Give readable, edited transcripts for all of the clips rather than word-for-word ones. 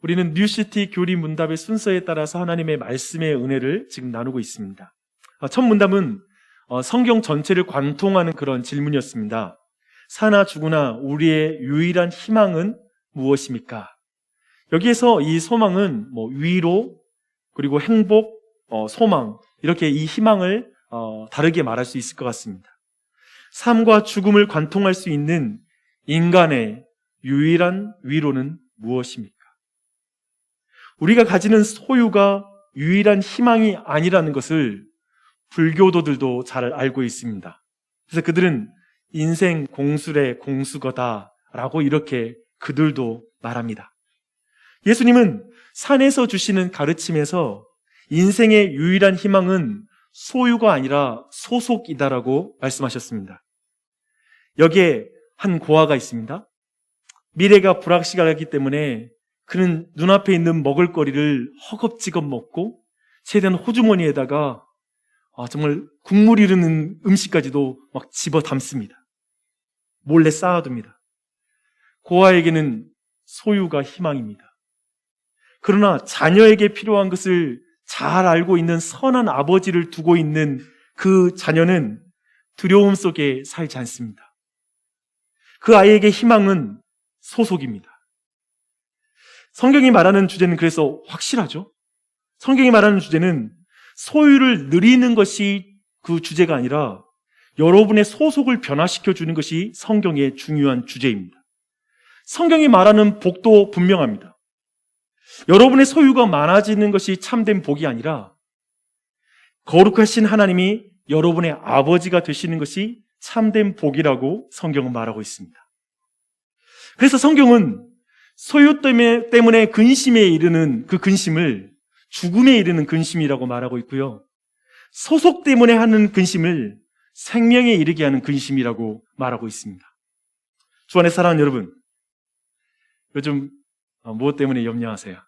우리는 뉴시티 교리 문답의 순서에 따라서 하나님의 말씀의 은혜를 지금 나누고 있습니다. 첫 문답은 성경 전체를 관통하는 그런 질문이었습니다. 사나 죽으나 우리의 유일한 희망은 무엇입니까? 여기에서 이 소망은 위로, 그리고 행복, 소망, 이렇게 이 희망을 다르게 말할 수 있을 것 같습니다. 삶과 죽음을 관통할 수 있는 인간의 유일한 위로는 무엇입니까? 우리가 가지는 소유가 유일한 희망이 아니라는 것을 불교도들도 잘 알고 있습니다. 그래서 그들은 인생 공술의 공수거다라고 이렇게 그들도 말합니다. 예수님은 산에서 주시는 가르침에서 인생의 유일한 희망은 소유가 아니라 소속이다라고 말씀하셨습니다. 여기에 한 고아가 있습니다. 미래가 불확실하기 때문에 그는 눈앞에 있는 먹을거리를 허겁지겁 먹고 최대한 호주머니에다가 정말 국물 이르는 음식까지도 막 집어 담습니다. 몰래 쌓아둡니다. 고아에게는 소유가 희망입니다. 그러나 자녀에게 필요한 것을 잘 알고 있는 선한 아버지를 두고 있는 그 자녀는 두려움 속에 살지 않습니다. 그 아이에게 희망은 소속입니다. 성경이 말하는 주제는 그래서 확실하죠. 성경이 말하는 주제는 소유를 누리는 것이 그 주제가 아니라 여러분의 소속을 변화시켜 주는 것이 성경의 중요한 주제입니다. 성경이 말하는 복도 분명합니다. 여러분의 소유가 많아지는 것이 참된 복이 아니라 거룩하신 하나님이 여러분의 아버지가 되시는 것이 참된 복이라고 성경은 말하고 있습니다. 그래서 성경은 소유 때문에 근심에 이르는 그 근심을 죽음에 이르는 근심이라고 말하고 있고요. 소속 때문에 하는 근심을 생명에 이르게 하는 근심이라고 말하고 있습니다. 주 안에 사랑하는 여러분, 요즘 무엇 때문에 염려하세요?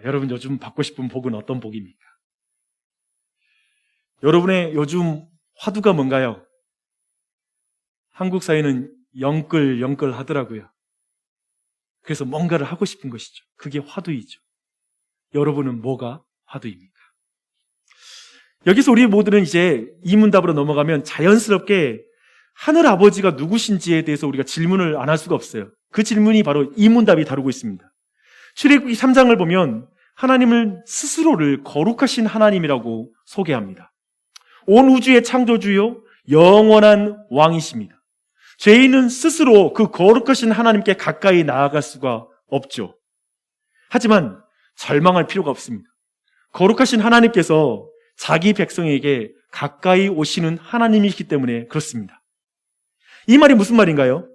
여러분 요즘 받고 싶은 복은 어떤 복입니까? 여러분의 요즘 화두가 뭔가요? 한국 사회는 영끌 하더라고요. 그래서 뭔가를 하고 싶은 것이죠. 그게 화두이죠. 여러분은 뭐가 화두입니까? 여기서 우리 모두는 이제 이 문답으로 넘어가면 자연스럽게 하늘 아버지가 누구신지에 대해서 우리가 질문을 안 할 수가 없어요. 그 질문이 바로 이 문답이 다루고 있습니다. 출애굽기 3장을 보면 하나님을 스스로를 거룩하신 하나님이라고 소개합니다. 온 우주의 창조주요 영원한 왕이십니다. 죄인은 스스로 그 거룩하신 하나님께 가까이 나아갈 수가 없죠. 하지만 절망할 필요가 없습니다. 거룩하신 하나님께서 자기 백성에게 가까이 오시는 하나님이시기 때문에 그렇습니다. 이 말이 무슨 말인가요?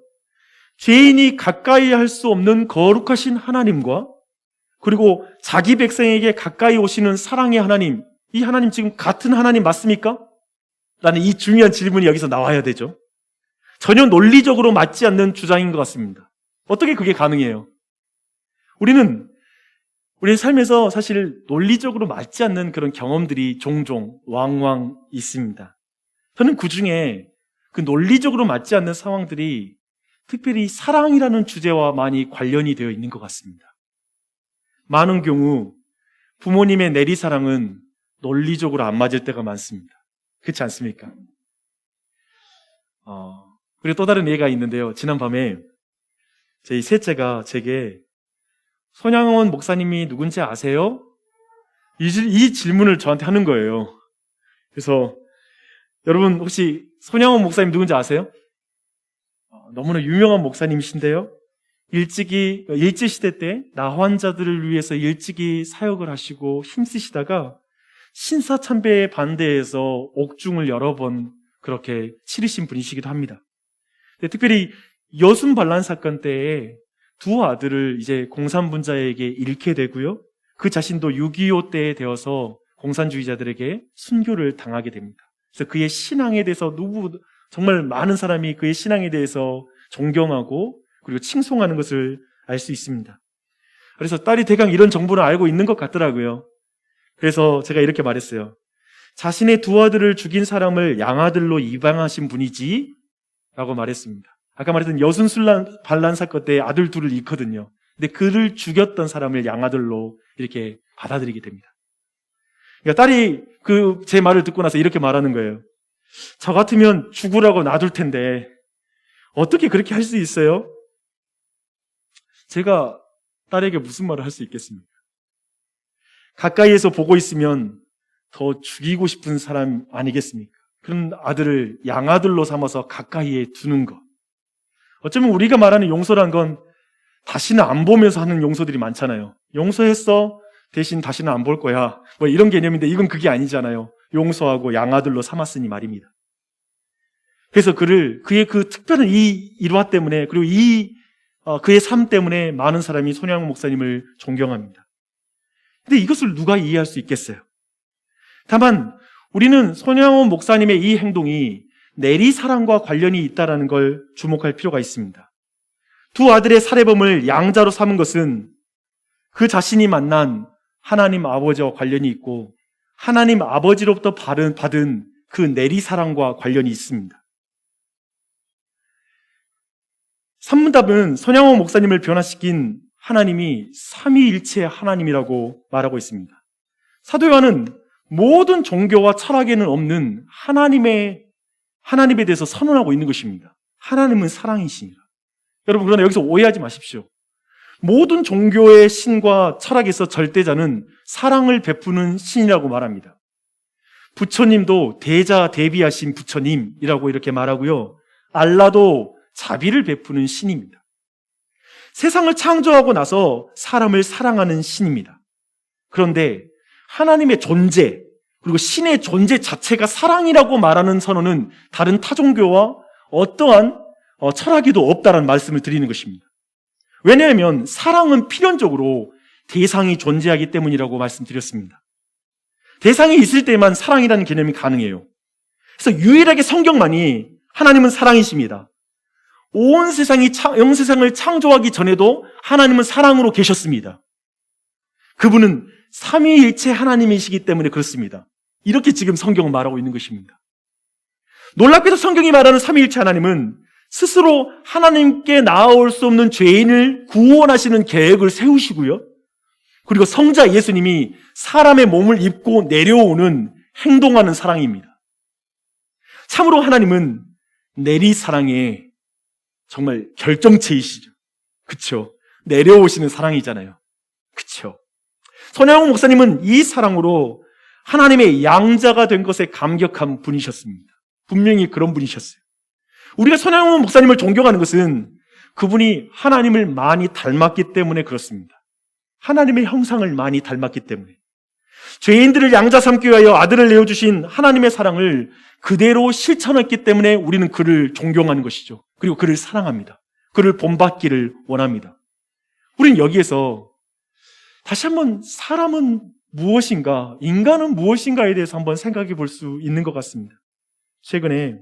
죄인이 가까이 할 수 없는 거룩하신 하나님과 그리고 자기 백성에게 가까이 오시는 사랑의 하나님, 이 하나님 지금 같은 하나님 맞습니까? 라는 이 중요한 질문이 여기서 나와야 되죠. 전혀 논리적으로 맞지 않는 주장인 것 같습니다. 어떻게 그게 가능해요? 우리는 우리의 삶에서 사실 논리적으로 맞지 않는 그런 경험들이 종종 왕왕 있습니다. 저는 그 중에 그 논리적으로 맞지 않는 상황들이 특별히 사랑이라는 주제와 많이 관련이 되어 있는 것 같습니다. 많은 경우 부모님의 내리사랑은 논리적으로 안 맞을 때가 많습니다. 그렇지 않습니까? 그리고 또 다른 예가 있는데요. 지난밤에 저희 셋째가 제게 손양원 목사님이 누군지 아세요? 이 질문을 저한테 하는 거예요. 그래서 여러분 혹시 손양원 목사님 누군지 아세요? 너무나 유명한 목사님이신데요. 일제시대 때 나환자들을 위해서 일찍이 사역을 하시고 힘쓰시다가 신사참배에 반대해서 옥중을 여러 번 그렇게 치르신 분이시기도 합니다. 특별히 여순 반란 사건 때에 두 아들을 이제 공산분자에게 잃게 되고요. 그 자신도 6.25 때에 되어서 공산주의자들에게 순교를 당하게 됩니다. 그래서 그의 신앙에 대해서 정말 많은 사람이 그의 신앙에 대해서 존경하고 그리고 칭송하는 것을 알 수 있습니다. 그래서 딸이 대강 이런 정보를 알고 있는 것 같더라고요. 그래서 제가 이렇게 말했어요. 자신의 두 아들을 죽인 사람을 양아들로 입양하신 분이지 라고 말했습니다. 아까 말했던 여순순란 반란 사건 때 아들 둘을 잃거든요. 근데 그를 죽였던 사람을 양아들로 이렇게 받아들이게 됩니다. 그러니까 딸이 제 말을 듣고 나서 이렇게 말하는 거예요. 저 같으면 죽으라고 놔둘 텐데 어떻게 그렇게 할 수 있어요? 제가 딸에게 무슨 말을 할 수 있겠습니까? 가까이에서 보고 있으면 더 죽이고 싶은 사람 아니겠습니까? 그런 아들을 양아들로 삼아서 가까이에 두는 것. 어쩌면 우리가 말하는 용서란 건 다시는 안 보면서 하는 용서들이 많잖아요. 용서했어? 대신 다시는 안 볼 거야. 뭐 이런 개념인데 이건 그게 아니잖아요. 용서하고 양아들로 삼았으니 말입니다. 그래서 그의 그 특별한 이 일화 때문에, 그리고 그의 삶 때문에 많은 사람이 손양원 목사님을 존경합니다. 근데 이것을 누가 이해할 수 있겠어요? 다만 우리는 손양원 목사님의 이 행동이 내리사랑과 관련이 있다는 걸 주목할 필요가 있습니다. 두 아들의 살해범을 양자로 삼은 것은 그 자신이 만난 하나님 아버지와 관련이 있고 하나님 아버지로부터 받은 그 내리사랑과 관련이 있습니다. 산문답은 손양원 목사님을 변화시킨 하나님이 삼위일체 하나님이라고 말하고 있습니다. 사도 요한은 모든 종교와 철학에는 없는 하나님에 대해서 선언하고 있는 것입니다. 하나님은 사랑이시니라. 여러분, 그러나 여기서 오해하지 마십시오. 모든 종교의 신과 철학에서 절대자는 사랑을 베푸는 신이라고 말합니다. 부처님도 대자 대비하신 부처님이라고 이렇게 말하고요. 알라도 자비를 베푸는 신입니다. 세상을 창조하고 나서 사람을 사랑하는 신입니다. 그런데 하나님의 존재, 그리고 신의 존재 자체가 사랑이라고 말하는 선언은 다른 타종교와 어떠한 철학에도 없다는 말씀을 드리는 것입니다. 왜냐하면 사랑은 필연적으로 대상이 존재하기 때문이라고 말씀드렸습니다. 대상이 있을 때만 사랑이라는 개념이 가능해요. 그래서 유일하게 성경만이 하나님은 사랑이십니다. 온 세상을 창조하기 전에도 하나님은 사랑으로 계셨습니다. 그분은 삼위일체 하나님이시기 때문에 그렇습니다. 이렇게 지금 성경은 말하고 있는 것입니다. 놀랍게도 성경이 말하는 삼위일체 하나님은 스스로 하나님께 나아올 수 없는 죄인을 구원하시는 계획을 세우시고요. 그리고 성자 예수님이 사람의 몸을 입고 내려오는 행동하는 사랑입니다. 참으로 하나님은 내리사랑의 정말 결정체이시죠. 그쵸? 내려오시는 사랑이잖아요. 그쵸? 손양원 목사님은 이 사랑으로 하나님의 양자가 된 것에 감격한 분이셨습니다. 분명히 그런 분이셨어요. 우리가 손양원 목사님을 존경하는 것은 그분이 하나님을 많이 닮았기 때문에 그렇습니다. 하나님의 형상을 많이 닮았기 때문에. 죄인들을 양자 삼기 위하여 아들을 내어주신 하나님의 사랑을 그대로 실천했기 때문에 우리는 그를 존경하는 것이죠. 그리고 그를 사랑합니다. 그를 본받기를 원합니다. 우리는 여기에서 다시 한번 사람은 무엇인가, 인간은 무엇인가에 대해서 한번 생각해 볼 수 있는 것 같습니다. 최근에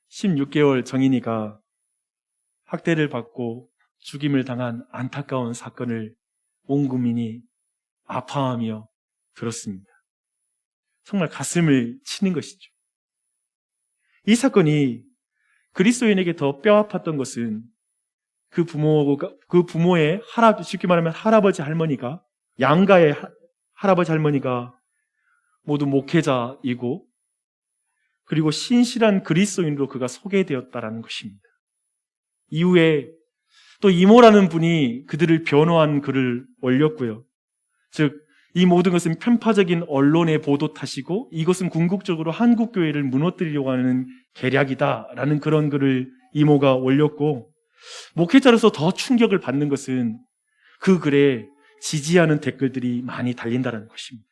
16개월 정인이가 학대를 받고 죽임을 당한 안타까운 사건을 온 국민이 아파하며 들었습니다. 정말 가슴을 치는 것이죠. 이 사건이 그리스도인에게 더 뼈아팠던 것은 그 부모의 쉽게 말하면 할아버지 할머니가, 양가의 할아버지 할머니가 모두 목회자이고 그리고 신실한 그리스도인으로 그가 소개되었다라는 것입니다. 이후에 또 이모라는 분이 그들을 변호한 글을 올렸고요. 즉, 이 모든 것은 편파적인 언론의 보도 탓이고 이것은 궁극적으로 한국교회를 무너뜨리려고 하는 계략이다라는 그런 글을 이모가 올렸고, 목회자로서 더 충격을 받는 것은 그 글에 지지하는 댓글들이 많이 달린다는 것입니다.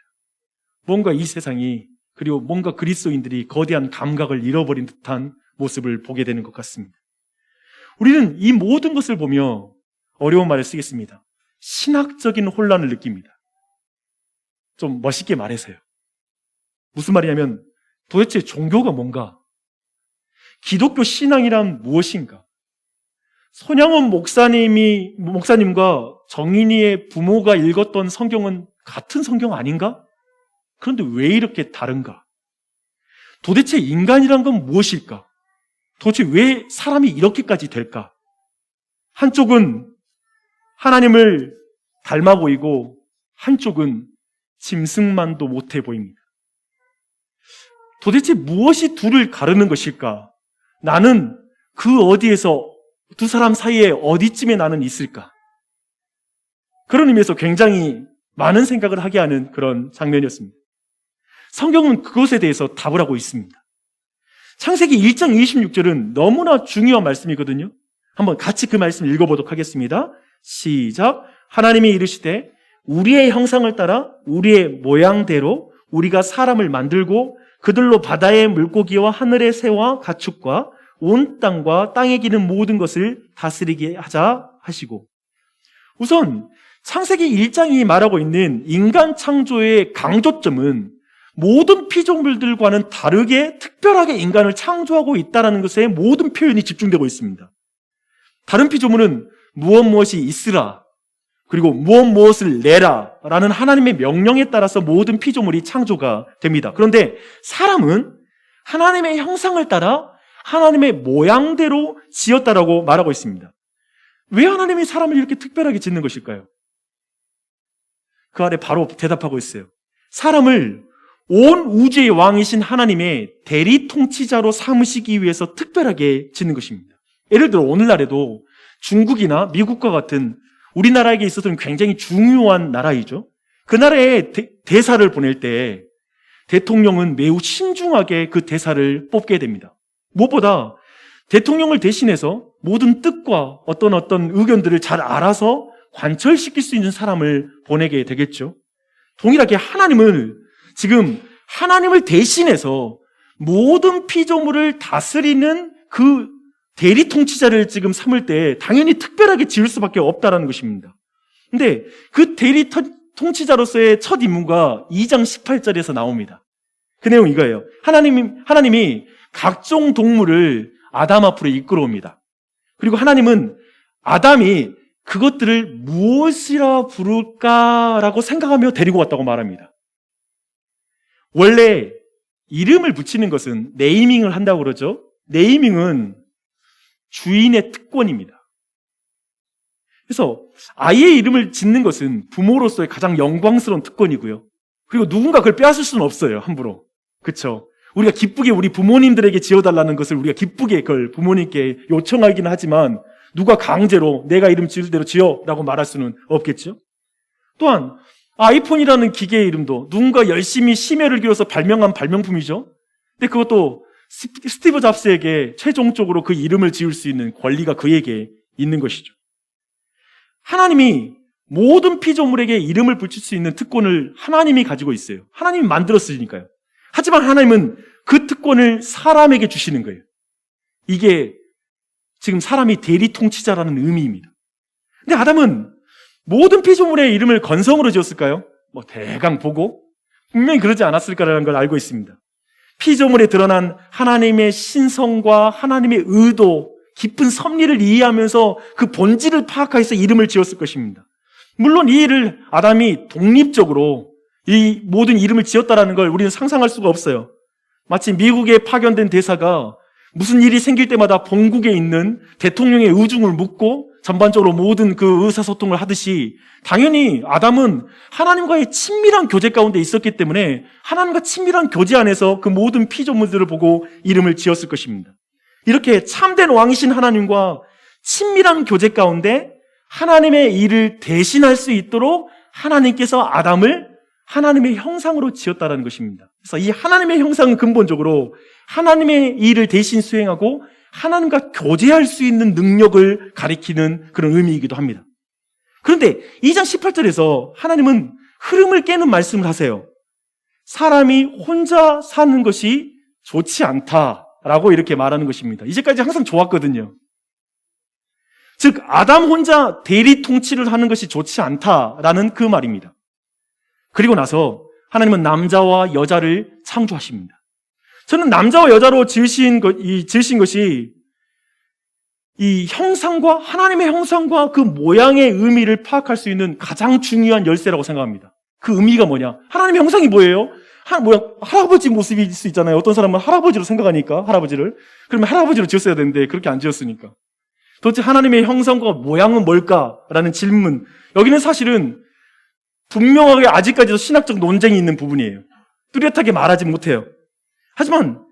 뭔가 이 세상이, 그리고 뭔가 그리스도인들이 거대한 감각을 잃어버린 듯한 모습을 보게 되는 것 같습니다. 우리는 이 모든 것을 보며 어려운 말을 쓰겠습니다. 신학적인 혼란을 느낍니다. 좀 멋있게 말해서요. 무슨 말이냐면 도대체 종교가 뭔가? 기독교 신앙이란 무엇인가? 손양원 목사님과 정인이의 부모가 읽었던 성경은 같은 성경 아닌가? 그런데 왜 이렇게 다른가? 도대체 인간이란 건 무엇일까? 도대체 왜 사람이 이렇게까지 될까? 한쪽은 하나님을 닮아 보이고 한쪽은 짐승만도 못해 보입니다. 도대체 무엇이 둘을 가르는 것일까? 나는 그 어디에서 두 사람 사이에 어디쯤에 나는 있을까? 그런 의미에서 굉장히 많은 생각을 하게 하는 그런 장면이었습니다. 성경은 그것에 대해서 답을 하고 있습니다. 창세기 1장 26절은 너무나 중요한 말씀이거든요. 한번 같이 그 말씀 읽어보도록 하겠습니다. 시작. 하나님이 이르시되 우리의 형상을 따라 우리의 모양대로 우리가 사람을 만들고 그들로 바다의 물고기와 하늘의 새와 가축과 온 땅과 땅에 기는 모든 것을 다스리게 하자 하시고, 우선 창세기 1장이 말하고 있는 인간 창조의 강조점은 모든 피조물들과는 다르게 특별하게 인간을 창조하고 있다는 것에 모든 표현이 집중되고 있습니다. 다른 피조물은 무엇이 있으라, 그리고 무엇을 내라 라는 하나님의 명령에 따라서 모든 피조물이 창조가 됩니다. 그런데 사람은 하나님의 형상을 따라 하나님의 모양대로 지었다라고 말하고 있습니다. 왜 하나님이 사람을 이렇게 특별하게 짓는 것일까요? 그 아래 바로 대답하고 있어요. 사람을 온 우주의 왕이신 하나님의 대리 통치자로 삼으시기 위해서 특별하게 짓는 것입니다. 예를 들어 오늘날에도 중국이나 미국과 같은 우리나라에게 있어서는 굉장히 중요한 나라이죠. 그 나라에 대사를 보낼 때 대통령은 매우 신중하게 그 대사를 뽑게 됩니다. 무엇보다 대통령을 대신해서 모든 뜻과 어떤 의견들을 잘 알아서 관철시킬 수 있는 사람을 보내게 되겠죠. 동일하게 하나님을 지금 하나님을 대신해서 모든 피조물을 다스리는 그 대리 통치자를 지금 삼을 때 당연히 특별하게 지을 수밖에 없다는 것입니다. 근데 그 대리 통치자로서의 첫 임무가 2장 18절에서 나옵니다. 그 내용 이거예요. 하나님이 각종 동물을 아담 앞으로 이끌어옵니다. 그리고 하나님은 아담이 그것들을 무엇이라 부를까라고 생각하며 데리고 왔다고 말합니다. 원래 이름을 붙이는 것은 네이밍을 한다고 그러죠. 네이밍은 주인의 특권입니다. 그래서 아이의 이름을 짓는 것은 부모로서의 가장 영광스러운 특권이고요. 그리고 누군가 그걸 빼앗을 수는 없어요, 함부로. 그렇죠? 우리가 기쁘게 우리 부모님들에게 지어달라는 것을 우리가 기쁘게 그걸 부모님께 요청하기는 하지만 누가 강제로 내가 이름 지을 대로 지어라고 말할 수는 없겠죠. 또한 아이폰이라는 기계의 이름도 누군가 열심히 심혈을 기울여서 발명한 발명품이죠. 근데 그것도 스티브 잡스에게 최종적으로 그 이름을 지을 수 있는 권리가 그에게 있는 것이죠. 하나님이 모든 피조물에게 이름을 붙일 수 있는 특권을 하나님이 가지고 있어요. 하나님이 만들었으니까요. 하지만 하나님은 그 특권을 사람에게 주시는 거예요. 이게 지금 사람이 대리 통치자라는 의미입니다. 근데 아담은 모든 피조물의 이름을 건성으로 지었을까요? 대강 보고 분명히 그러지 않았을까라는 걸 알고 있습니다. 피조물에 드러난 하나님의 신성과 하나님의 의도, 깊은 섭리를 이해하면서 그 본질을 파악해서 이름을 지었을 것입니다. 물론 이 일을 아담이 독립적으로 이 모든 이름을 지었다라는 걸 우리는 상상할 수가 없어요. 마치 미국에 파견된 대사가 무슨 일이 생길 때마다 본국에 있는 대통령의 의중을 묻고 전반적으로 모든 그 의사소통을 하듯이 당연히 아담은 하나님과의 친밀한 교제 가운데 있었기 때문에 하나님과 친밀한 교제 안에서 그 모든 피조물들을 보고 이름을 지었을 것입니다. 이렇게 참된 왕이신 하나님과 친밀한 교제 가운데 하나님의 일을 대신할 수 있도록 하나님께서 아담을 하나님의 형상으로 지었다는 것입니다. 그래서 이 하나님의 형상은 근본적으로 하나님의 일을 대신 수행하고 하나님과 교제할 수 있는 능력을 가리키는 그런 의미이기도 합니다. 그런데 2장 18절에서 하나님은 흐름을 깨는 말씀을 하세요. 사람이 혼자 사는 것이 좋지 않다라고 이렇게 말하는 것입니다. 이제까지 항상 좋았거든요. 즉 아담 혼자 대리 통치를 하는 것이 좋지 않다라는 그 말입니다. 그리고 나서 하나님은 남자와 여자를 창조하십니다. 저는 남자와 여자로 지으신 것이 이 형상과 하나님의 형상과 그 모양의 의미를 파악할 수 있는 가장 중요한 열쇠라고 생각합니다. 그 의미가 뭐냐? 하나님의 형상이 뭐예요? 할아버지 모습일 수 있잖아요. 어떤 사람은 할아버지로 생각하니까, 할아버지를. 그러면 할아버지로 지었어야 되는데, 그렇게 안 지었으니까. 도대체 하나님의 형상과 모양은 뭘까라는 질문. 여기는 사실은 분명하게 아직까지도 신학적 논쟁이 있는 부분이에요. 뚜렷하게 말하지 못해요. 하지만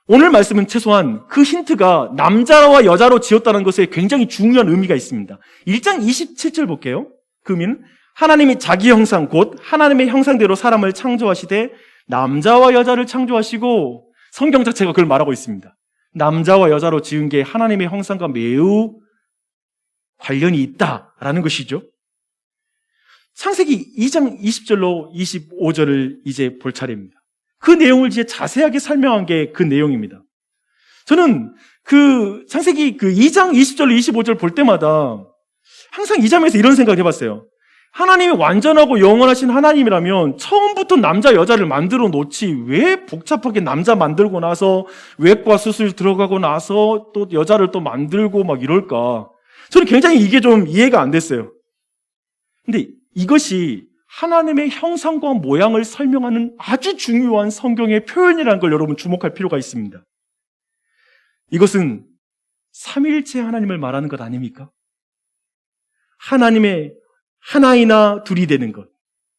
오늘 말씀은 최소한 그 힌트가 남자와 여자로 지었다는 것에 굉장히 중요한 의미가 있습니다. 1장 27절 볼게요. 그 의미는 하나님이 자기 형상 곧 하나님의 형상대로 사람을 창조하시되 남자와 여자를 창조하시고, 성경 자체가 그걸 말하고 있습니다. 남자와 여자로 지은 게 하나님의 형상과 매우 관련이 있다라는 것이죠. 창세기 2장 20절로 25절을 이제 볼 차례입니다. 그 내용을 이제 자세하게 설명한 게 그 내용입니다. 저는 그 창세기 그 2장 20절로 25절 볼 때마다 항상 이 장면에서 이런 생각을 해봤어요. 하나님이 완전하고 영원하신 하나님이라면 처음부터 남자 여자를 만들어 놓지 왜 복잡하게 남자 만들고 나서 외과 수술 들어가고 나서 또 여자를 또 만들고 막 이럴까? 저는 굉장히 이게 좀 이해가 안 됐어요. 근데 이것이 하나님의 형상과 모양을 설명하는 아주 중요한 성경의 표현이라는 걸 여러분 주목할 필요가 있습니다. 이것은 삼위일체 하나님을 말하는 것 아닙니까? 하나님의 하나이나 둘이 되는 것,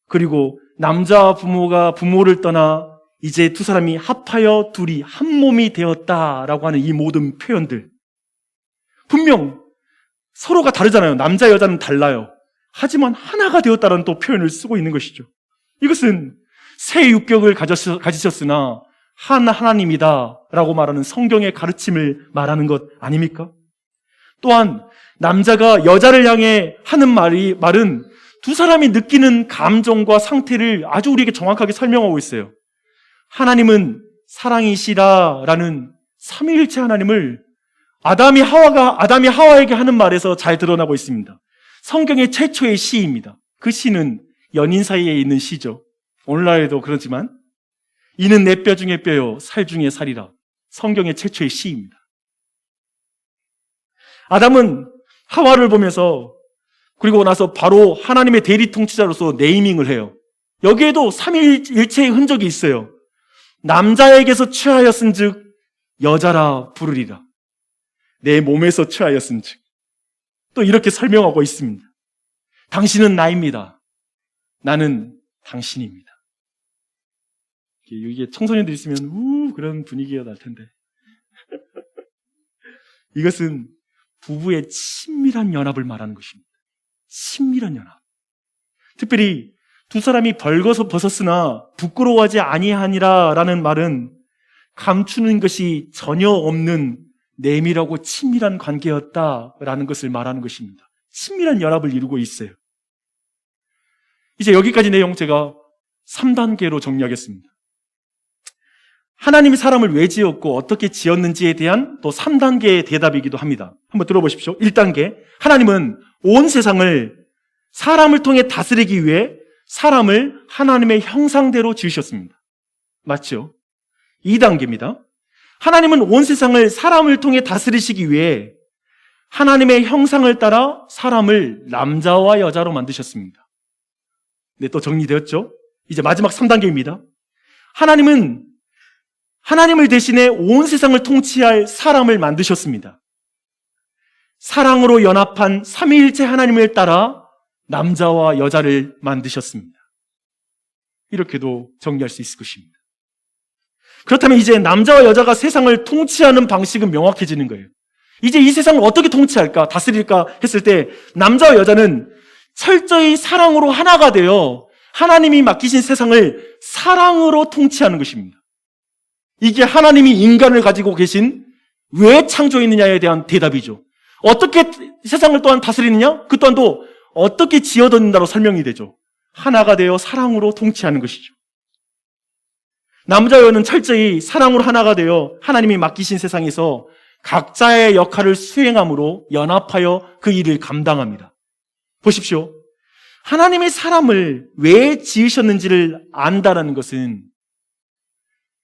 그리고 남자 부모가 부모를 떠나 이제 두 사람이 합하여 둘이 한 몸이 되었다라고 하는 이 모든 표현들, 분명 서로가 다르잖아요. 남자 여자는 달라요. 하지만 하나가 되었다는 또 표현을 쓰고 있는 것이죠. 이것은 새 육격을 가지셨으나 한 하나님이다 라고 말하는 성경의 가르침을 말하는 것 아닙니까? 또한 남자가 여자를 향해 하는 말은 두 사람이 느끼는 감정과 상태를 아주 우리에게 정확하게 설명하고 있어요. 하나님은 사랑이시라라는 삼위일체 하나님을 아담이 하와에게 하는 말에서 잘 드러나고 있습니다. 성경의 최초의 시입니다. 그 시는 연인 사이에 있는 시죠. 오늘날에도 그렇지만 이는 내 뼈 중에 뼈요 살 중에 살이라. 성경의 최초의 시입니다. 아담은 하와를 보면서 그리고 나서 바로 하나님의 대리 통치자로서 네이밍을 해요. 여기에도 삼위일체의 흔적이 있어요. 남자에게서 취하였은즉 여자라 부르리라. 내 몸에서 취하였은즉. 또 이렇게 설명하고 있습니다. 당신은 나입니다. 나는 당신입니다. 이게 청소년들 있으면 그런 분위기가 날 텐데. 이것은 부부의 친밀한 연합을 말하는 것입니다. 친밀한 연합. 특별히 두 사람이 벌거벗었으나 부끄러워하지 아니하니라라는 말은 감추는 것이 전혀 없는 내밀하고 친밀한 관계였다라는 것을 말하는 것입니다. 친밀한 연합을 이루고 있어요. 이제 여기까지 내용 제가 3단계로 정리하겠습니다. 하나님이 사람을 왜 지었고 어떻게 지었는지에 대한 또 3단계의 대답이기도 합니다. 한번 들어보십시오. 1단계, 하나님은 온 세상을 사람을 통해 다스리기 위해 사람을 하나님의 형상대로 지으셨습니다. 맞죠? 2단계입니다. 하나님은 온 세상을 사람을 통해 다스리시기 위해 하나님의 형상을 따라 사람을 남자와 여자로 만드셨습니다. 네, 또 정리되었죠? 이제 마지막 3단계입니다. 하나님은 하나님을 대신해 온 세상을 통치할 사람을 만드셨습니다. 사랑으로 연합한 삼위일체 하나님을 따라 남자와 여자를 만드셨습니다. 이렇게도 정리할 수 있을 것입니다. 그렇다면 이제 남자와 여자가 세상을 통치하는 방식은 명확해지는 거예요. 이제 이 세상을 어떻게 통치할까, 다스릴까 했을 때 남자와 여자는 철저히 사랑으로 하나가 되어 하나님이 맡기신 세상을 사랑으로 통치하는 것입니다. 이게 하나님이 인간을 가지고 계신 왜 창조했느냐에 대한 대답이죠. 어떻게 세상을 또한 다스리느냐? 그 또한도 어떻게 지어졌는가로 설명이 되죠. 하나가 되어 사랑으로 통치하는 것이죠. 남자와 여자는 철저히 사랑으로 하나가 되어 하나님이 맡기신 세상에서 각자의 역할을 수행함으로 연합하여 그 일을 감당합니다. 보십시오. 하나님의 사람을 왜 지으셨는지를 안다라는 것은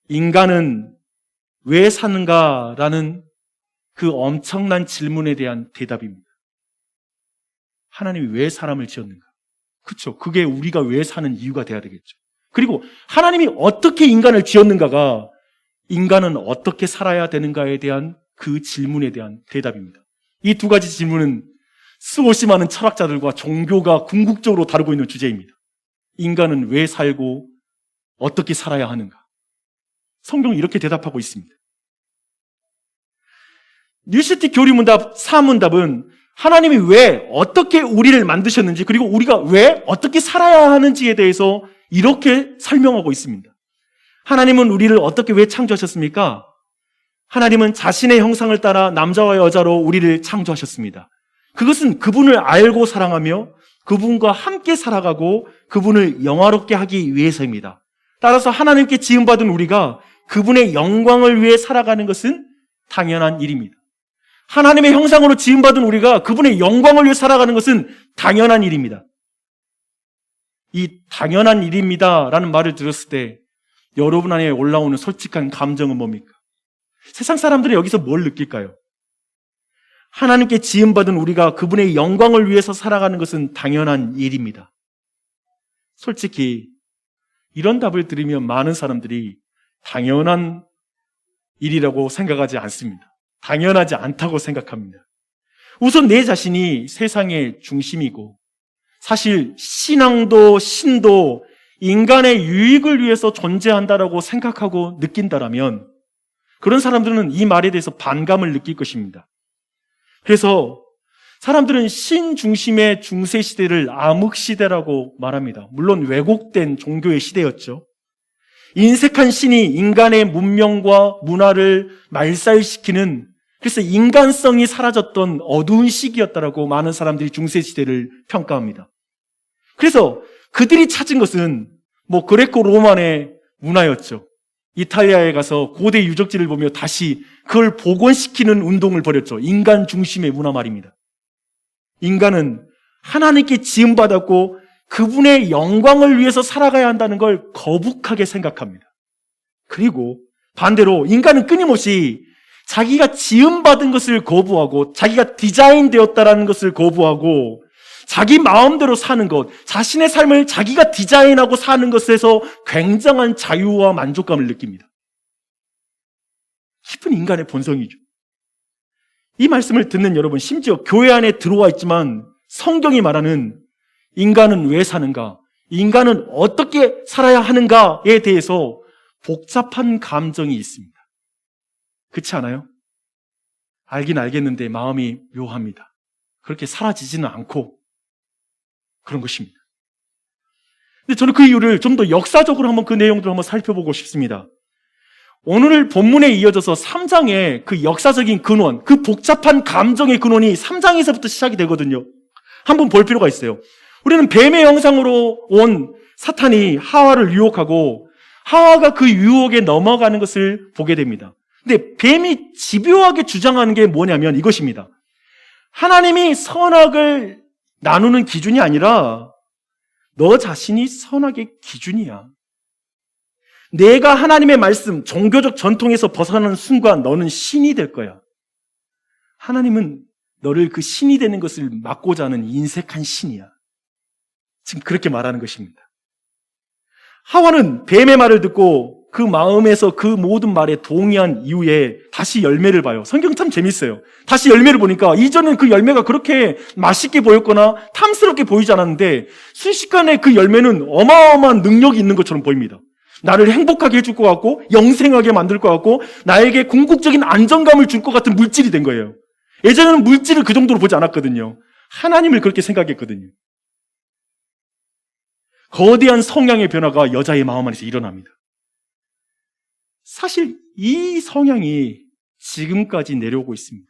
인간은 왜 사는가라는 그 엄청난 질문에 대한 대답입니다. 하나님이 왜 사람을 지었는가? 그렇죠. 그게 우리가 왜 사는 이유가 돼야 되겠죠. 그리고 하나님이 어떻게 인간을 지었는가가 인간은 어떻게 살아야 되는가에 대한 그 질문에 대한 대답입니다. 이 두 가지 질문은 수없이 많은 철학자들과 종교가 궁극적으로 다루고 있는 주제입니다. 인간은 왜 살고 어떻게 살아야 하는가? 성경은 이렇게 대답하고 있습니다. 뉴시티 교리문답 4문답은 하나님이 왜 어떻게 우리를 만드셨는지, 그리고 우리가 왜 어떻게 살아야 하는지에 대해서 이렇게 설명하고 있습니다. 하나님은 우리를 어떻게 왜 창조하셨습니까? 하나님은 자신의 형상을 따라 남자와 여자로 우리를 창조하셨습니다. 그것은 그분을 알고 사랑하며 그분과 함께 살아가고 그분을 영화롭게 하기 위해서입니다. 따라서 하나님께 지음받은 우리가 그분의 영광을 위해 살아가는 것은 당연한 일입니다. 하나님의 형상으로 지음받은 우리가 그분의 영광을 위해 살아가는 것은 당연한 일입니다. 이 당연한 일입니다 라는 말을 들었을 때 여러분 안에 올라오는 솔직한 감정은 뭡니까? 세상 사람들이 여기서 뭘 느낄까요? 하나님께 지음받은 우리가 그분의 영광을 위해서 살아가는 것은 당연한 일입니다. 솔직히 이런 답을 들으면 많은 사람들이 당연한 일이라고 생각하지 않습니다. 당연하지 않다고 생각합니다. 우선 내 자신이 세상의 중심이고 사실 신앙도 신도 인간의 유익을 위해서 존재한다라고 생각하고 느낀다라면 그런 사람들은 이 말에 대해서 반감을 느낄 것입니다. 그래서 사람들은 신 중심의 중세 시대를 암흑 시대라고 말합니다. 물론 왜곡된 종교의 시대였죠. 인색한 신이 인간의 문명과 문화를 말살시키는, 그래서 인간성이 사라졌던 어두운 시기였다라고 많은 사람들이 중세 시대를 평가합니다. 그래서 그들이 찾은 것은 그레코 로만의 문화였죠. 이탈리아에 가서 고대 유적지를 보며 다시 그걸 복원시키는 운동을 벌였죠. 인간 중심의 문화 말입니다. 인간은 하나님께 지음받았고 그분의 영광을 위해서 살아가야 한다는 걸 거북하게 생각합니다. 그리고 반대로 인간은 끊임없이 자기가 지음받은 것을 거부하고 자기가 디자인되었다라는 것을 거부하고 자기 마음대로 사는 것, 자신의 삶을 자기가 디자인하고 사는 것에서 굉장한 자유와 만족감을 느낍니다. 깊은 인간의 본성이죠. 이 말씀을 듣는 여러분, 심지어 교회 안에 들어와 있지만 성경이 말하는 인간은 왜 사는가, 인간은 어떻게 살아야 하는가에 대해서 복잡한 감정이 있습니다. 그렇지 않아요? 알긴 알겠는데 마음이 묘합니다. 그렇게 사라지지는 않고 그런 것입니다. 근데 저는 그 이유를 좀 더 역사적으로 한번 그 내용들을 한번 살펴보고 싶습니다. 오늘 본문에 이어져서 3장의 그 역사적인 근원, 그 복잡한 감정의 근원이 3장에서부터 시작이 되거든요. 한번 볼 필요가 있어요. 우리는 뱀의 형상으로 온 사탄이 하와를 유혹하고 하와가 그 유혹에 넘어가는 것을 보게 됩니다. 근데 뱀이 집요하게 주장하는 게 뭐냐면 이것입니다. 하나님이 선악을 나누는 기준이 아니라 너 자신이 선악의 기준이야. 내가 하나님의 말씀, 종교적 전통에서 벗어나는 순간 너는 신이 될 거야. 하나님은 너를 그 신이 되는 것을 막고자 하는 인색한 신이야. 지금 그렇게 말하는 것입니다. 하와는 뱀의 말을 듣고 그 마음에서 그 모든 말에 동의한 이후에 다시 열매를 봐요. 성경 참 재밌어요. 다시 열매를 보니까 이전엔 그 열매가 그렇게 맛있게 보였거나 탐스럽게 보이지 않았는데 순식간에 그 열매는 어마어마한 능력이 있는 것처럼 보입니다. 나를 행복하게 해줄 것 같고 영생하게 만들 것 같고 나에게 궁극적인 안정감을 줄 것 같은 물질이 된 거예요. 예전에는 물질을 그 정도로 보지 않았거든요. 하나님을 그렇게 생각했거든요. 거대한 성향의 변화가 여자의 마음 안에서 일어납니다. 사실 이 성향이 지금까지 내려오고 있습니다.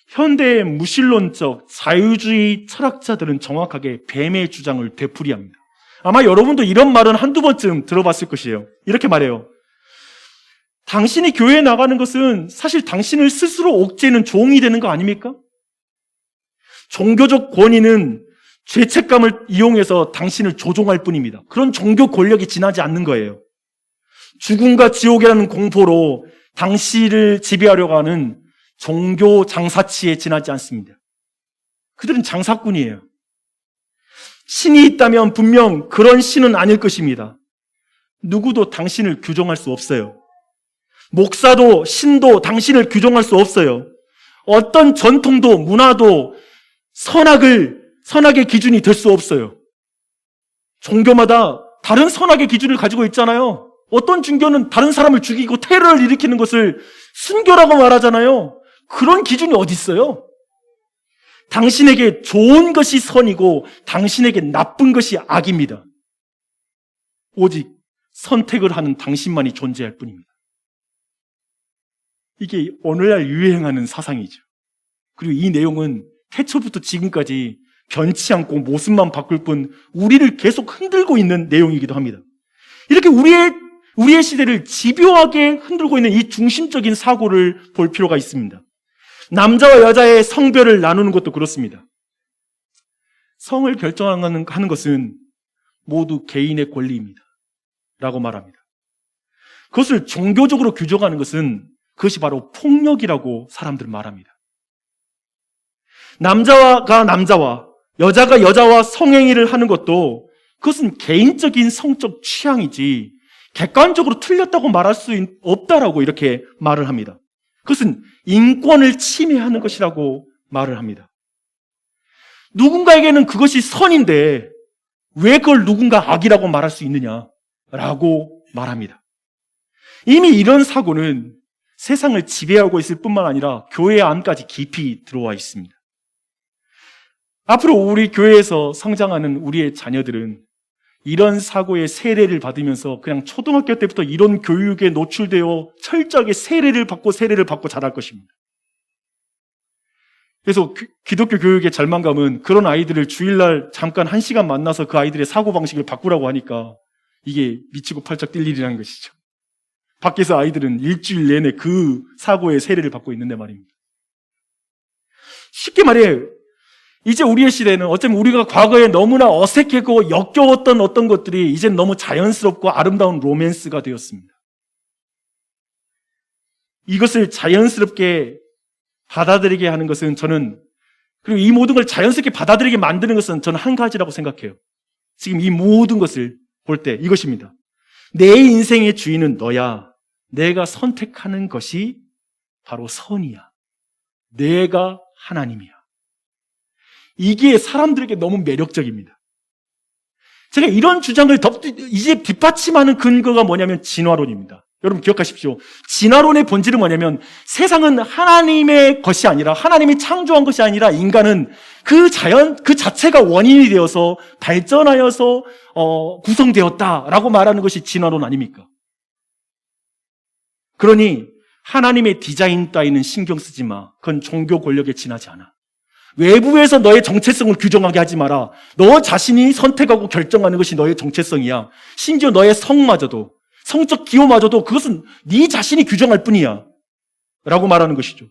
현대의 무신론적 자유주의 철학자들은 정확하게 뱀의 주장을 되풀이합니다. 아마 여러분도 이런 말은 한두 번쯤 들어봤을 것이에요. 이렇게 말해요. 당신이 교회에 나가는 것은 사실 당신을 스스로 옥죄는 종이 되는 거 아닙니까? 종교적 권위는 죄책감을 이용해서 당신을 조종할 뿐입니다. 그런 종교 권력이 지나지 않는 거예요. 죽음과 지옥이라는 공포로 당신을 지배하려고 하는 종교 장사치에 지나지 않습니다. 그들은 장사꾼이에요. 신이 있다면 분명 그런 신은 아닐 것입니다. 누구도 당신을 규정할 수 없어요. 목사도 신도 당신을 규정할 수 없어요. 어떤 전통도 문화도 선악의 기준이 될 수 없어요. 종교마다 다른 선악의 기준을 가지고 있잖아요. 어떤 종교는 다른 사람을 죽이고 테러를 일으키는 것을 순교라고 말하잖아요. 그런 기준이 어디 있어요? 당신에게 좋은 것이 선이고 당신에게 나쁜 것이 악입니다. 오직 선택을 하는 당신만이 존재할 뿐입니다. 이게 오늘날 유행하는 사상이죠. 그리고 이 내용은 태초부터 지금까지 변치 않고 모습만 바꿀 뿐 우리를 계속 흔들고 있는 내용이기도 합니다. 이렇게 우리의 시대를 집요하게 흔들고 있는 이 중심적인 사고를 볼 필요가 있습니다. 남자와 여자의 성별을 나누는 것도 그렇습니다. 성을 결정하는 것은 모두 개인의 권리입니다. 라고 말합니다. 그것을 종교적으로 규정하는 것은 그것이 바로 폭력이라고 사람들은 말합니다. 남자가 남자와 여자가 여자와 성행위를 하는 것도 그것은 개인적인 성적 취향이지 객관적으로 틀렸다고 말할 수 없다라고 이렇게 말을 합니다. 그것은 인권을 침해하는 것이라고 말을 합니다. 누군가에게는 그것이 선인데 왜 그걸 누군가 악이라고 말할 수 있느냐라고 말합니다. 이미 이런 사고는 세상을 지배하고 있을 뿐만 아니라 교회 안까지 깊이 들어와 있습니다. 앞으로 우리 교회에서 성장하는 우리의 자녀들은 이런 사고의 세례를 받으면서 그냥 초등학교 때부터 이런 교육에 노출되어 철저하게 세례를 받고 자랄 것입니다. 그래서 기독교 교육의 절망감은 그런 아이들을 주일날 잠깐 1시간 만나서 그 아이들의 사고방식을 바꾸라고 하니까 이게 미치고 팔짝 뛸 일이라는 것이죠. 밖에서 아이들은 일주일 내내 그 사고의 세례를 받고 있는데 말입니다. 쉽게 말해 이제 우리의 시대는 어쩌면 우리가 과거에 너무나 어색하고 역겨웠던 어떤 것들이 이제 너무 자연스럽고 아름다운 로맨스가 되었습니다. 이것을 자연스럽게 받아들이게 하는 것은 그리고 이 모든 걸 자연스럽게 받아들이게 만드는 것은 저는 한 가지라고 생각해요. 지금 이 모든 것을 볼 때 이것입니다. 내 인생의 주인은 너야. 내가 선택하는 것이 바로 선이야. 내가 하나님이야. 이게 사람들에게 너무 매력적입니다. 제가 이런 주장을 이제 뒷받침하는 근거가 뭐냐면 진화론입니다. 여러분 기억하십시오. 진화론의 본질은 뭐냐면 세상은 하나님의 것이 아니라 하나님이 창조한 것이 아니라 인간은 그 자체가 원인이 되어서 발전하여서 구성되었다라고 말하는 것이 진화론 아닙니까? 그러니 하나님의 디자인 따위는 신경 쓰지 마. 그건 종교 권력에 지나지 않아. 외부에서 너의 정체성을 규정하게 하지 마라. 너 자신이 선택하고 결정하는 것이 너의 정체성이야. 심지어 너의 성마저도, 성적 기호마저도 그것은 네 자신이 규정할 뿐이야. 라고 말하는 것이죠.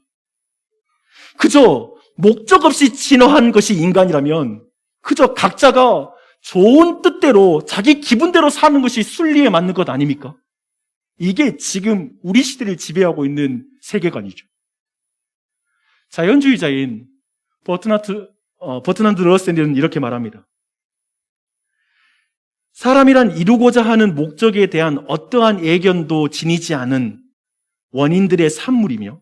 그저 목적 없이 진화한 것이 인간이라면 그저 각자가 좋은 뜻대로 자기 기분대로 사는 것이 순리에 맞는 것 아닙니까? 이게 지금 우리 시대를 지배하고 있는 세계관이죠. 자연주의자인 버트난드 러셀은 이렇게 말합니다. 사람이란 이루고자 하는 목적에 대한 어떠한 애견도 지니지 않은 원인들의 산물이며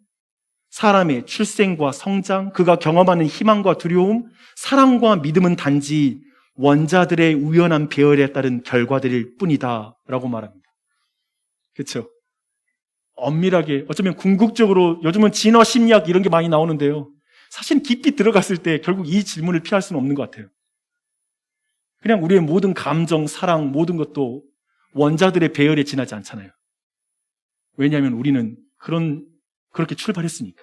사람의 출생과 성장, 그가 경험하는 희망과 두려움, 사랑과 믿음은 단지 원자들의 우연한 배열에 따른 결과들일 뿐이다 라고 말합니다. 그렇죠? 엄밀하게 어쩌면 궁극적으로 요즘은 진화 심리학 이런 게 많이 나오는데요. 사실 깊이 들어갔을 때 결국 이 질문을 피할 수는 없는 것 같아요. 그냥 우리의 모든 감정, 사랑, 모든 것도 원자들의 배열에 지나지 않잖아요. 왜냐하면 우리는 그렇게 출발했으니까.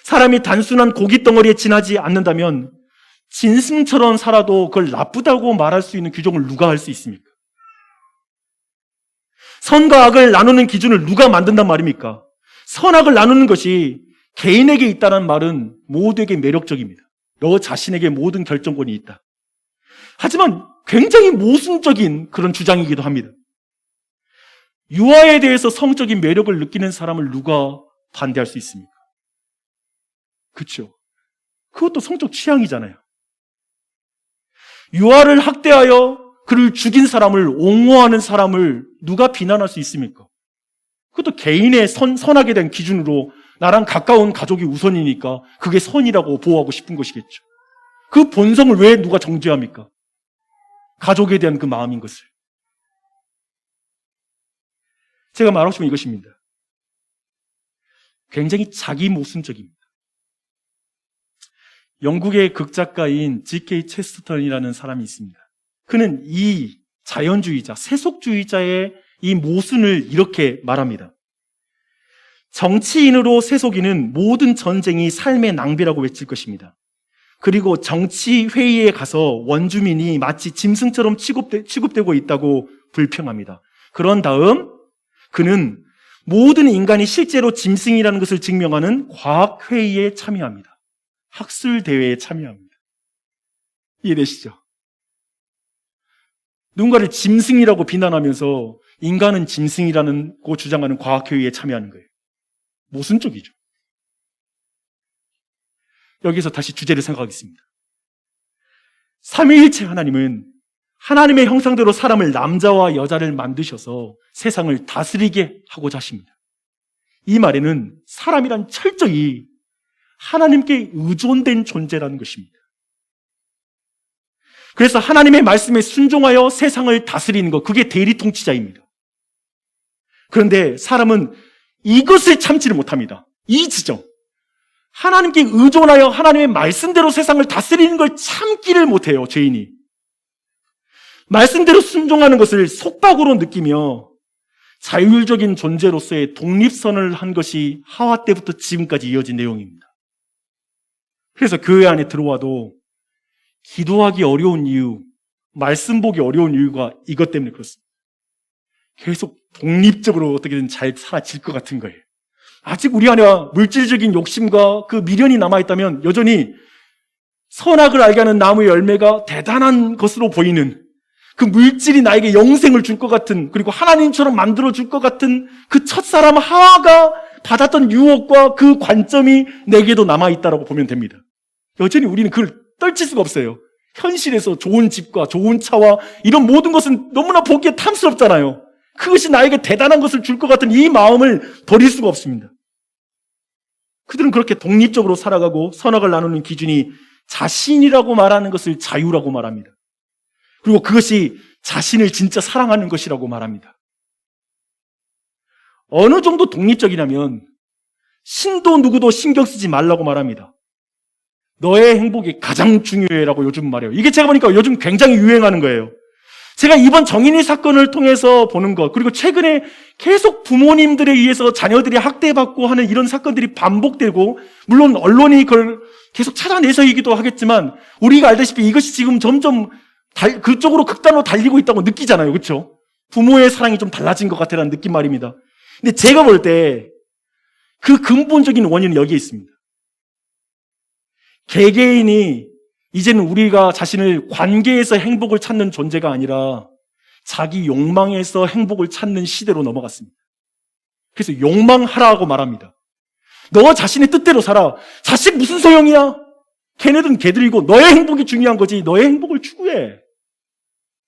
사람이 단순한 고기 덩어리에 지나지 않는다면 짐승처럼 살아도 그걸 나쁘다고 말할 수 있는 규정을 누가 할 수 있습니까? 선과 악을 나누는 기준을 누가 만든단 말입니까? 선악을 나누는 것이 개인에게 있다는 말은 모두에게 매력적입니다. 너 자신에게 모든 결정권이 있다. 하지만 굉장히 모순적인 그런 주장이기도 합니다. 유아에 대해서 성적인 매력을 느끼는 사람을 누가 반대할 수 있습니까? 그렇죠. 그것도 성적 취향이잖아요. 유아를 학대하여 그를 죽인 사람을 옹호하는 사람을 누가 비난할 수 있습니까? 그것도 개인의 선악에 대한 기준으로 나랑 가까운 가족이 우선이니까 그게 선이라고 보호하고 싶은 것이겠죠. 그 본성을 왜 누가 정죄합니까? 가족에 대한 그 마음인 것을. 제가 말하고 싶은 이것입니다. 굉장히 자기 모순적입니다. 영국의 극작가인 G.K. 체스턴이라는 사람이 있습니다. 그는 이 자연주의자, 세속주의자의 이 모순을 이렇게 말합니다. 정치인으로 세속인은 모든 전쟁이 삶의 낭비라고 외칠 것입니다. 그리고 정치회의에 가서 원주민이 마치 짐승처럼 취급되고 있다고 불평합니다. 그런 다음 그는 모든 인간이 실제로 짐승이라는 것을 증명하는 과학회의에 참여합니다. 학술대회에 참여합니다. 이해되시죠? 누군가를 짐승이라고 비난하면서 인간은 짐승이라고 주장하는 과학회의에 참여하는 거예요. 모순적이죠. 여기서 다시 주제를 생각하겠습니다. 삼위일체 하나님은 하나님의 형상대로 사람을 남자와 여자를 만드셔서 세상을 다스리게 하고자 하십니다. 이 말에는 사람이란 철저히 하나님께 의존된 존재라는 것입니다. 그래서 하나님의 말씀에 순종하여 세상을 다스리는 것, 그게 대리통치자입니다. 그런데 사람은 이것을 참지를 못합니다. 이 지점. 하나님께 의존하여 하나님의 말씀대로 세상을 다스리는 걸 참기를 못해요, 죄인이. 말씀대로 순종하는 것을 속박으로 느끼며 자율적인 존재로서의 독립선을 한 것이 하와 때부터 지금까지 이어진 내용입니다. 그래서 교회 안에 들어와도 기도하기 어려운 이유, 말씀 보기 어려운 이유가 이것 때문에 그렇습니다. 계속 독립적으로 어떻게든 잘 살아질 것 같은 거예요. 아직 우리 안에 물질적인 욕심과 그 미련이 남아있다면 여전히 선악을 알게 하는 나무의 열매가 대단한 것으로 보이는, 그 물질이 나에게 영생을 줄 것 같은, 그리고 하나님처럼 만들어줄 것 같은 그 첫사람 하와가 받았던 유혹과 그 관점이 내게도 남아있다고 보면 됩니다. 여전히 우리는 그걸 떨칠 수가 없어요. 현실에서 좋은 집과 좋은 차와 이런 모든 것은 너무나 보기에 탐스럽잖아요. 그것이 나에게 대단한 것을 줄 것 같은 이 마음을 버릴 수가 없습니다. 그들은 그렇게 독립적으로 살아가고 선악을 나누는 기준이 자신이라고 말하는 것을 자유라고 말합니다. 그리고 그것이 자신을 진짜 사랑하는 것이라고 말합니다. 어느 정도 독립적이냐면 신도 누구도 신경 쓰지 말라고 말합니다. 너의 행복이 가장 중요해라고 요즘 말해요. 이게 제가 보니까 요즘 굉장히 유행하는 거예요. 제가 이번 정인이 사건을 통해서 보는 것, 그리고 최근에 계속 부모님들에 의해서 자녀들이 학대받고 하는 이런 사건들이 반복되고, 물론 언론이 그걸 계속 찾아내서이기도 하겠지만 우리가 알다시피 이것이 지금 점점 그쪽으로 극단으로 달리고 있다고 느끼잖아요. 그렇죠? 부모의 사랑이 좀 달라진 것 같다는 느낌 말입니다. 근데 제가 볼 때 그 근본적인 원인은 여기에 있습니다. 개개인이 이제는 우리가 자신을 관계에서 행복을 찾는 존재가 아니라 자기 욕망에서 행복을 찾는 시대로 넘어갔습니다. 그래서 욕망하라고 말합니다. 너 자신의 뜻대로 살아. 자식 무슨 소용이야? 걔네들은 걔들이고 너의 행복이 중요한 거지. 너의 행복을 추구해.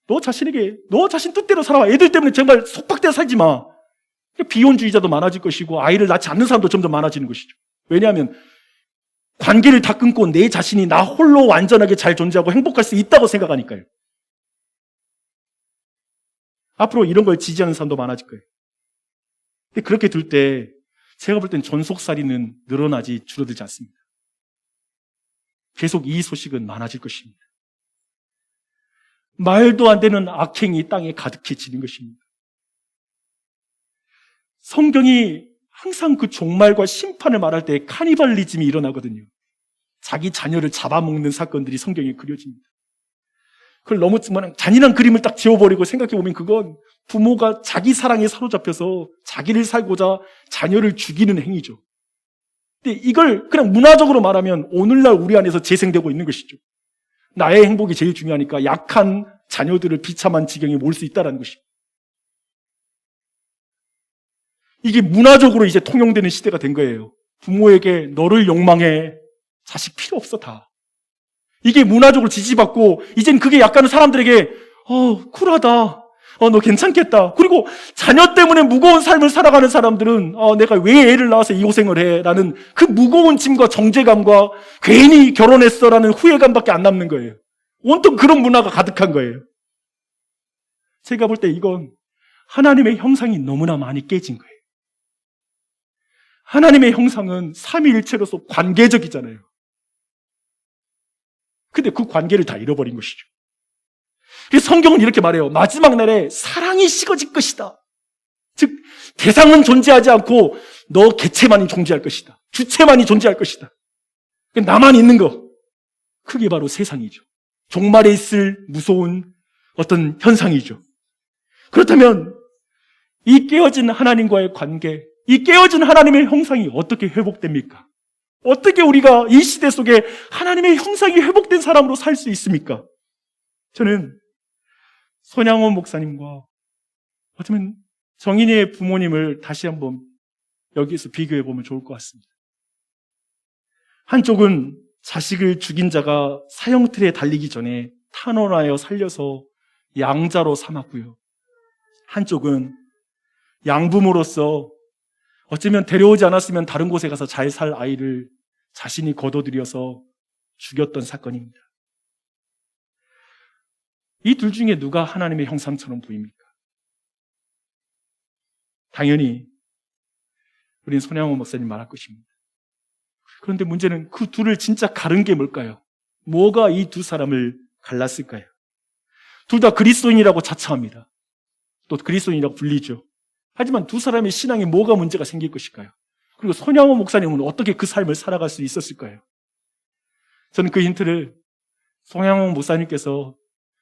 너 자신 뜻대로 살아. 애들 때문에 정말 속박되어 살지 마. 비혼주의자도 많아질 것이고 아이를 낳지 않는 사람도 점점 많아지는 것이죠. 왜냐하면 관계를 다 끊고 내 자신이 나 홀로 완전하게 잘 존재하고 행복할 수 있다고 생각하니까요. 앞으로 이런 걸 지지하는 사람도 많아질 거예요. 근데 그렇게 될 때 제가 볼 땐 존속살인은 늘어나지 줄어들지 않습니다. 계속 이 소식은 많아질 것입니다. 말도 안 되는 악행이 땅에 가득해지는 것입니다. 성경이 항상 그 종말과 심판을 말할 때 카니발리즘이 일어나거든요. 자기 자녀를 잡아먹는 사건들이 성경에 그려집니다. 그걸 너무 잔인한 그림을 딱 지워버리고 생각해보면 그건 부모가 자기 사랑에 사로잡혀서 자기를 살고자 자녀를 죽이는 행위죠. 근데 이걸 그냥 문화적으로 말하면 오늘날 우리 안에서 재생되고 있는 것이죠. 나의 행복이 제일 중요하니까 약한 자녀들을 비참한 지경에 몰 수 있다는 것입니다. 이게 문화적으로 이제 통용되는 시대가 된 거예요. 부모에게 너를 욕망해. 자식 필요 없어 다. 이게 문화적으로 지지받고 이젠 그게 약간 사람들에게 쿨하다. 너 괜찮겠다. 그리고 자녀 때문에 무거운 삶을 살아가는 사람들은 내가 왜 애를 낳아서 이 고생을 해? 라는 그 무거운 짐과 정죄감과 괜히 결혼했어 라는 후회감밖에 안 남는 거예요. 온통 그런 문화가 가득한 거예요. 제가 볼 때 이건 하나님의 형상이 너무나 많이 깨진 거예요. 하나님의 형상은 삼위일체로서 관계적이잖아요. 근데 그 관계를 다 잃어버린 것이죠. 그래서 성경은 이렇게 말해요. 마지막 날에 사랑이 식어질 것이다. 즉 대상은 존재하지 않고 너 개체만이 존재할 것이다. 주체만이 존재할 것이다. 나만 있는 거. 그게 바로 세상이죠. 종말에 있을 무서운 어떤 현상이죠. 그렇다면 이 깨어진 하나님과의 관계, 이 깨어진 하나님의 형상이 어떻게 회복됩니까? 어떻게 우리가 이 시대 속에 하나님의 형상이 회복된 사람으로 살 수 있습니까? 저는 손양원 목사님과 어쩌면 정인이의 부모님을 다시 한번 여기에서 비교해 보면 좋을 것 같습니다. 한쪽은 자식을 죽인 자가 사형틀에 달리기 전에 탄원하여 살려서 양자로 삼았고요. 한쪽은 양부모로서 어쩌면 데려오지 않았으면 다른 곳에 가서 잘 살 아이를 자신이 거둬들여서 죽였던 사건입니다. 이 둘 중에 누가 하나님의 형상처럼 보입니까? 당연히 우린 손양원 목사님 말할 것입니다. 그런데 문제는 그 둘을 진짜 가른 게 뭘까요? 뭐가 이 두 사람을 갈랐을까요? 둘 다 그리스도인이라고 자처합니다. 또 그리스도인이라고 불리죠. 하지만 두 사람의 신앙에 뭐가 문제가 생길 것일까요? 그리고 손양원 목사님은 어떻게 그 삶을 살아갈 수 있었을까요? 저는 그 힌트를 손양원 목사님께서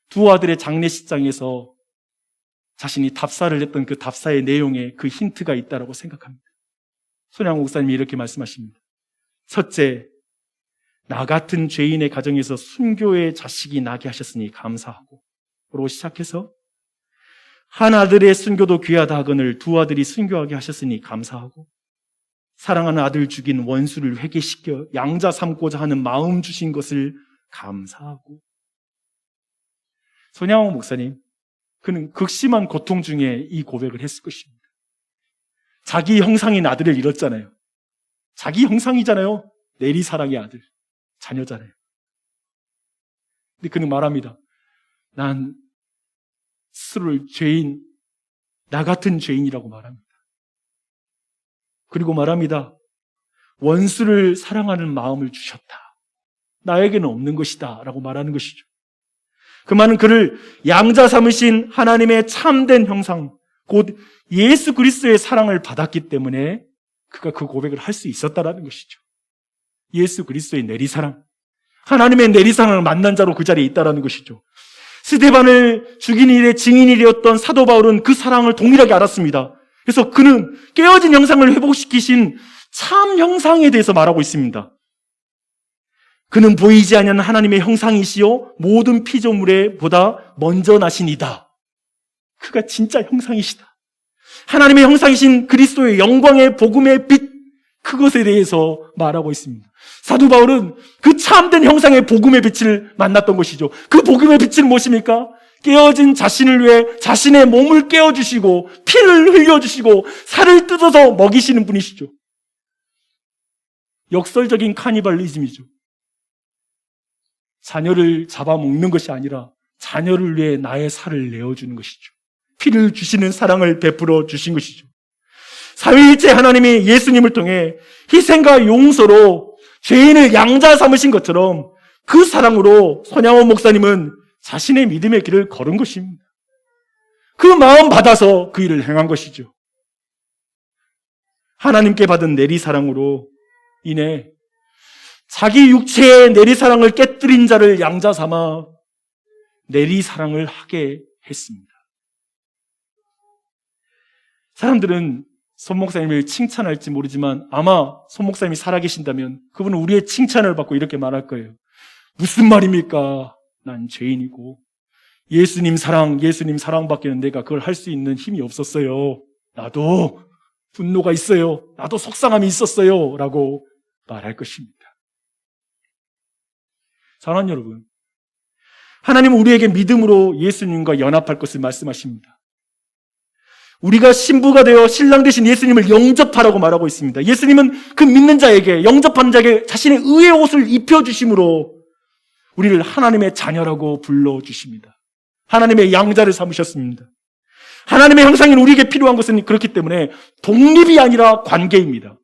두 아들의 장례식장에서 자신이 답사를 했던 그 답사의 내용에 그 힌트가 있다고 생각합니다. 손양원 목사님이 이렇게 말씀하십니다. 첫째, 나 같은 죄인의 가정에서 순교의 자식이 나게 하셨으니 감사하고 로 시작해서 한 아들의 순교도 귀하다 하거늘 두 아들이 순교하게 하셨으니 감사하고 사랑하는 아들 죽인 원수를 회개시켜 양자 삼고자 하는 마음 주신 것을 감사하고. 손양원 목사님, 그는 극심한 고통 중에 이 고백을 했을 것입니다. 자기 형상인 아들을 잃었잖아요. 자기 형상이잖아요. 내리사랑의 아들, 자녀잖아요. 근데 그는 말합니다. 난 스스로를 죄인, 나 같은 죄인이라고 말합니다. 그리고 말합니다. 원수를 사랑하는 마음을 주셨다. 나에게는 없는 것이다 라고 말하는 것이죠. 그 말은 그를 양자 삼으신 하나님의 참된 형상, 곧 예수 그리스도의 사랑을 받았기 때문에 그가 그 고백을 할 수 있었다라는 것이죠. 예수 그리스도의 내리사랑, 하나님의 내리사랑을 만난 자로 그 자리에 있다라는 것이죠. 스데반을 죽인 일의 증인이 되었던 사도 바울은 그 사랑을 동일하게 알았습니다. 그래서 그는 깨어진 형상을 회복시키신 참 형상에 대해서 말하고 있습니다. 그는 보이지 않는 하나님의 형상이시요 모든 피조물에 보다 먼저 나시니이다. 그가 진짜 형상이시다. 하나님의 형상이신 그리스도의 영광의 복음의 빛, 그것에 대해서 말하고 있습니다. 사도 바울은 그 참된 형상의 복음의 빛을 만났던 것이죠. 그 복음의 빛은 무엇입니까? 깨어진 자신을 위해 자신의 몸을 깨워주시고 피를 흘려주시고 살을 뜯어서 먹이시는 분이시죠. 역설적인 카니발리즘이죠. 자녀를 잡아먹는 것이 아니라 자녀를 위해 나의 살을 내어주는 것이죠. 피를 주시는 사랑을 베풀어 주신 것이죠. 삼위일체 하나님이 예수님을 통해 희생과 용서로 죄인을 양자 삼으신 것처럼 그 사랑으로 손양원 목사님은 자신의 믿음의 길을 걸은 것입니다. 그 마음 받아서 그 일을 행한 것이죠. 하나님께 받은 내리사랑으로 인해 자기 육체의 내리사랑을 깨뜨린 자를 양자 삼아 내리사랑을 하게 했습니다. 사람들은 손 목사님을 칭찬할지 모르지만 아마 손 목사님이 살아계신다면 그분은 우리의 칭찬을 받고 이렇게 말할 거예요. 무슨 말입니까? 난 죄인이고 예수님 사랑밖에는 내가 그걸 할 수 있는 힘이 없었어요. 나도 분노가 있어요. 나도 속상함이 있었어요. 라고 말할 것입니다. 사랑하는 여러분, 하나님은 우리에게 믿음으로 예수님과 연합할 것을 말씀하십니다. 우리가 신부가 되어 신랑 되신 예수님을 영접하라고 말하고 있습니다. 예수님은 그 믿는 자에게, 영접하는 자에게 자신의 의의 옷을 입혀주심으로 우리를 하나님의 자녀라고 불러주십니다. 하나님의 양자를 삼으셨습니다. 하나님의 형상인 우리에게 필요한 것은 그렇기 때문에 독립이 아니라 관계입니다.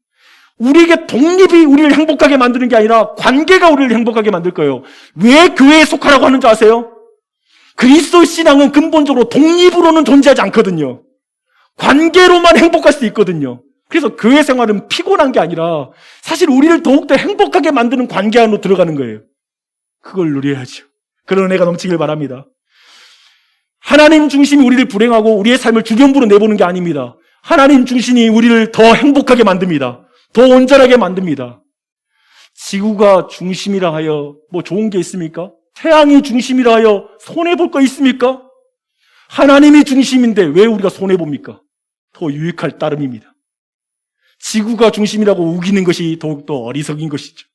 우리에게 독립이 우리를 행복하게 만드는 게 아니라 관계가 우리를 행복하게 만들 거예요. 왜 교회에 속하라고 하는 줄 아세요? 그리스도 신앙은 근본적으로 독립으로는 존재하지 않거든요. 관계로만 행복할 수 있거든요. 그래서 교회 생활은 피곤한 게 아니라 사실 우리를 더욱더 행복하게 만드는 관계 안으로 들어가는 거예요. 그걸 누려야죠. 그런 은혜가 넘치길 바랍니다. 하나님 중심이 우리를 불행하고 우리의 삶을 주변부로 내보는 게 아닙니다. 하나님 중심이 우리를 더 행복하게 만듭니다. 더 온전하게 만듭니다. 지구가 중심이라 하여 뭐 좋은 게 있습니까? 태양이 중심이라 하여 손해볼 거 있습니까? 하나님이 중심인데 왜 우리가 손해봅니까? 더 유익할 따름입니다. 지구가 중심이라고 우기는 것이 더욱더 어리석인 것이죠.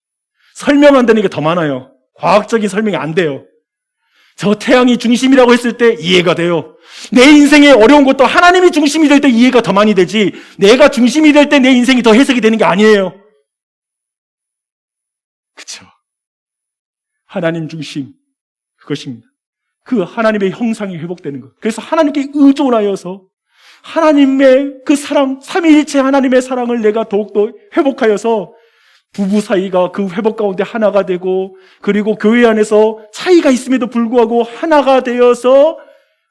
설명 안 되는 게 더 많아요. 과학적인 설명이 안 돼요. 저 태양이 중심이라고 했을 때 이해가 돼요. 내 인생에 어려운 것도 하나님이 중심이 될 때 이해가 더 많이 되지, 내가 중심이 될 때 내 인생이 더 해석이 되는 게 아니에요. 그쵸? 하나님 중심, 그것입니다. 그 하나님의 형상이 회복되는 것. 그래서 하나님께 의존하여서 하나님의 그 사랑, 삼위일체 하나님의 사랑을 내가 더욱더 회복하여서 부부 사이가 그 회복 가운데 하나가 되고, 그리고 교회 안에서 차이가 있음에도 불구하고 하나가 되어서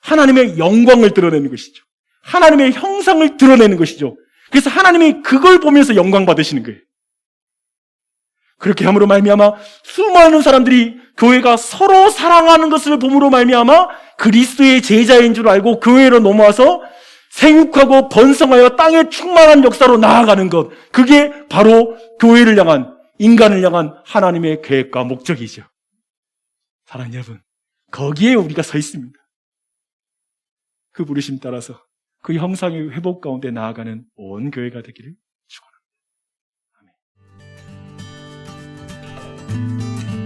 하나님의 영광을 드러내는 것이죠. 하나님의 형상을 드러내는 것이죠. 그래서 하나님이 그걸 보면서 영광 받으시는 거예요. 그렇게 함으로 말미암아 수많은 사람들이 교회가 서로 사랑하는 것을 봄으로 말미암아 그리스도의 제자인 줄 알고 교회로 넘어와서 생육하고 번성하여 땅에 충만한 역사로 나아가는 것, 그게 바로 교회를 향한, 인간을 향한 하나님의 계획과 목적이죠. 사랑하는 여러분, 거기에 우리가 서 있습니다. 그 부르심 따라서 그 형상의 회복 가운데 나아가는 온 교회가 되기를 축원합니다. 아멘.